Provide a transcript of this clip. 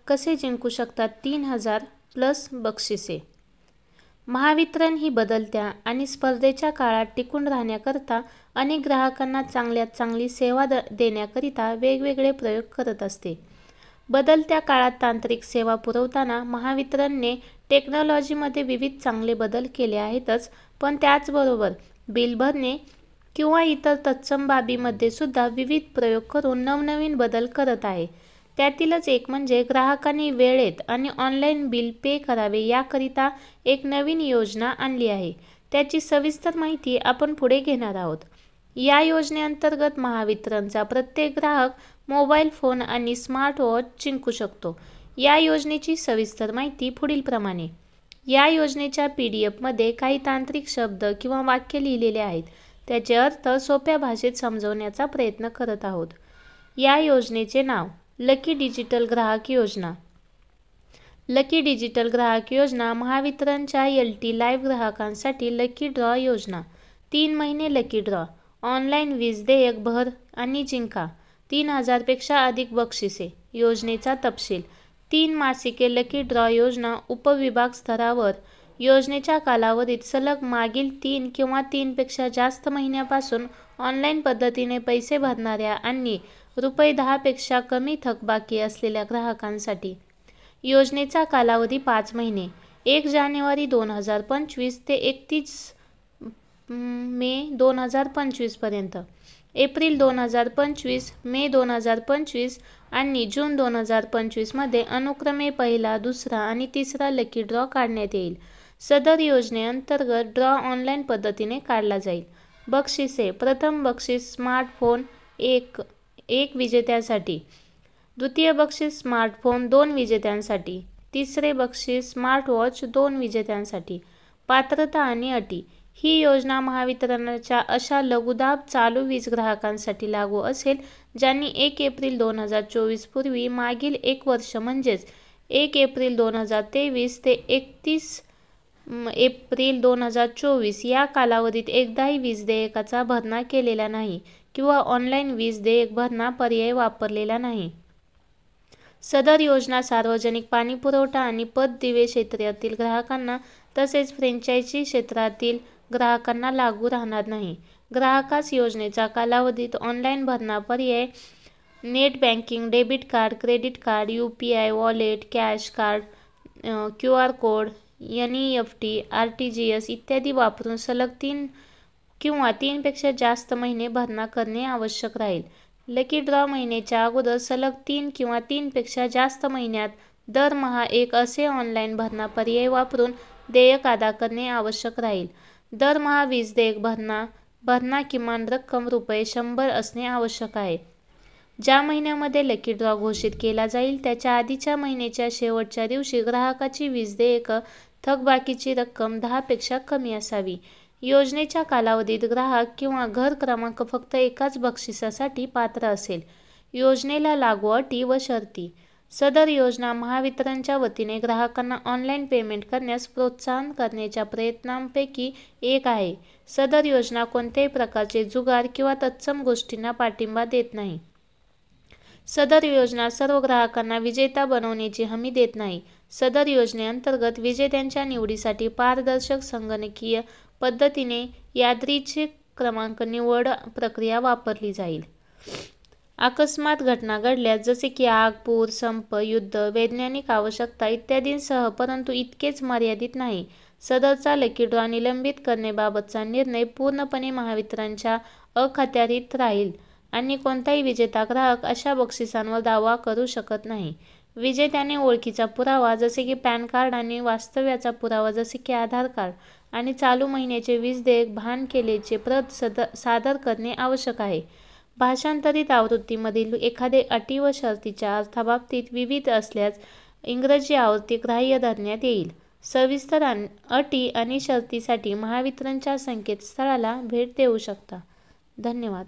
कसे जिंकू शकतात 3000 प्लस बक्षिसे? महावितरण ही बदलत्या आणि स्पर्धेच्या काळात टिकून राहण्याकरता अनेक ग्राहकांना चांगल्यात चांगली सेवा देण्याकरिता वेगवेगळे प्रयोग करत असते. बदलत्या काळात तांत्रिक सेवा पुरवताना महावितरणने टेक्नॉलॉजीमध्ये विविध चांगले बदल केले आहेतच, पण त्याचबरोबर बिल भरणे किंवा इतर तत्सम बाबीमध्ये सुद्धा विविध प्रयोग करून नवनवीन बदल करत आहे. त्यातीलच एक म्हणजे ग्राहकांनी वेळेत आणि ऑनलाईन बिल पे करावे याकरिता एक नवीन योजना आणली आहे. त्याची सविस्तर माहिती आपण पुढे घेणार आहोत. या योजनेअंतर्गत महावितरणचा प्रत्येक ग्राहक मोबाईल फोन आणि स्मार्ट वॉच जिंकू शकतो. या योजनेची सविस्तर माहिती पुढीलप्रमाणे. या योजनेच्या PDF-मध्ये काही तांत्रिक शब्द किंवा वाक्य लिहिलेले आहेत. त्याचे अर्थ सोप्या भाषेत समजवण्याचा प्रयत्न करत आहोत. या योजनेचे नाव लकी डिजिटल ग्राहक योजना. लकी डिजिटल ग्राहक योजना महावितरणच्या LT लाईव्ह ग्राहकांसाठी लकी ड्रॉ योजना. 3 महिने लकी ड्रॉ. ऑनलाईन वीज देयक भर आणि जिंका 3000 पेक्षा अधिक बक्षिसे. योजनेचा तपशील. 3 मासिके लकी ड्रॉ योजना उपविभाग स्तरावर. योजनेच्या कालावधीत सलग मागील 3 किंवा 3 पेक्षा जास्त महिन्यापासून ऑनलाईन पद्धतीने पैसे भरणाऱ्या आणि ₹10 पेक्षा कमी थकबाकी असलेल्या ग्राहकांसाठी. योजनेचा कालावधी 5 महिने. 1 जानेवारी 2025 ते 31 मे 2025 पर्यंत. एप्रिल 2025, मे 2025 आणि जून 2025 मध्ये अनुक्रमे पहिला, दुसरा आणि तिसरा लकी ड्रॉ काढण्यात येईल. सदर योजनेअंतर्गत ड्रॉ ऑनलाईन पद्धतीने काढला जाईल. बक्षिसे. प्रथम बक्षीस स्मार्टफोन 1 विजेत्यासाठी. द्वितीय बक्षीस स्मार्टफोन 2 विजेत्यांसाठी. तिसरे बक्षीस स्मार्टवॉच 2 विजेत्यांसाठी. पात्रता आणि अटी. ही योजना महावितरणच्या अशा लघुदाब चालू वीज ग्राहकांसाठी लागू असेल ज्यांनी 1 एप्रिल 2024 पूर्वी मागील 1 वर्ष म्हणजेच 1 एप्रिल 2023 ते 31 एप्रिल 2024 या कालावधीत एकदाही वीज देयकाचा भरणा केलेला नाही किंवा ऑनलाईन वीज देयक भरणा पर्याय वापरलेला नाही. सदर योजना सार्वजनिक पाणीपुरवठा आणि पतदिवे क्षेत्रातील ग्राहकांना तसेच फ्रँचायझी क्षेत्रातील ग्राहकांना लागू राहणार नाही. ग्राहकास योजनेचा कालावधीत ऑनलाईन भरणा पर्याय, net banking, debit card, credit card, UPI wallet, cash card, QR code, NEFT, RTGS इत्यादी वापरून सलग 3 किंवा 3 पेक्षा जास्त महिने भरणा करणे आवश्यक राहील. लकी ड्रॉ महिन्याच्या अगोदर सलग 3 किंवा 3 पेक्षा जास्त महिन्यात दरमहा एक असे ऑनलाईन भरणा पर्याय वापरून देयक अदा करणे आवश्यक राहील. दरमहा वीज देयक भरणा किमान रक्कम ₹100 असणे आवश्यक आहे. ज्या महिन्यामध्ये लकी ड्रॉ घोषित केला जाईल त्याच्या आधीच्या महिन्याच्या शेवटच्या दिवशी ग्राहकाची वीज देयक थकबाकीची रक्कम 10 पेक्षा कमी असावी. योजनेच्या कालावधीत ग्राहक किंवा घर क्रमांक फक्त एकाच बक्षिसासाठी पात्र असेल. योजनेला लागू अटी व शर्ती. सदर योजना महावितरणच्या वतीने ग्राहकांना ऑनलाईन पेमेंट करण्यास प्रोत्साहन करण्याच्या प्रयत्नांपैकी एक आहे. सदर योजना कोणत्याही प्रकारचे जुगार किंवा तत्सम गोष्टींना पाठिंबा देत नाही. सदर योजना सर्व ग्राहकांना विजेता बनवण्याची हमी देत नाही. सदर योजनेअंतर्गत विजेत्यांच्या निवडीसाठी पारदर्शक संगणकीय पद्धतीने यादृच्छिक क्रमांक निवड प्रक्रिया वापरली जाईल. अकस्मात घटना घडल्यास जसे की आग, पूर, संप, युद्ध, वैज्ञानिक आवश्यकता इत्यादींसह, परंतु इतकेच मर्यादित नाही. सदरचा लकी ड्रॉ निलंबित करण्याबाबतचा निर्णय पूर्णपणे महावितरणच्या अखत्यारीत राहील आणि कोणताही विजेता ग्राहक अशा बक्षिसांवर दावा करू शकत नाही. विजेत्याने ओळखीचा पुरावा जसे की पॅन कार्ड आणि वास्तव्याचा पुरावा जसे की आधार कार्ड आणि चालू महिन्याचे वीज देयक भान केल्याचे प्रत सादर करणे आवश्यक आहे. भाषांतरित आवृत्तीमधील एखादे अटी व शर्तीच्या अर्थाबाबतीत विविध असल्यास इंग्रजी आवृत्ती ग्राह्य धरण्यात येईल. सविस्तर अटी आणि शर्तीसाठी महावितरणच्या संकेतस्थळाला भेट देऊ शकता. धन्यवाद.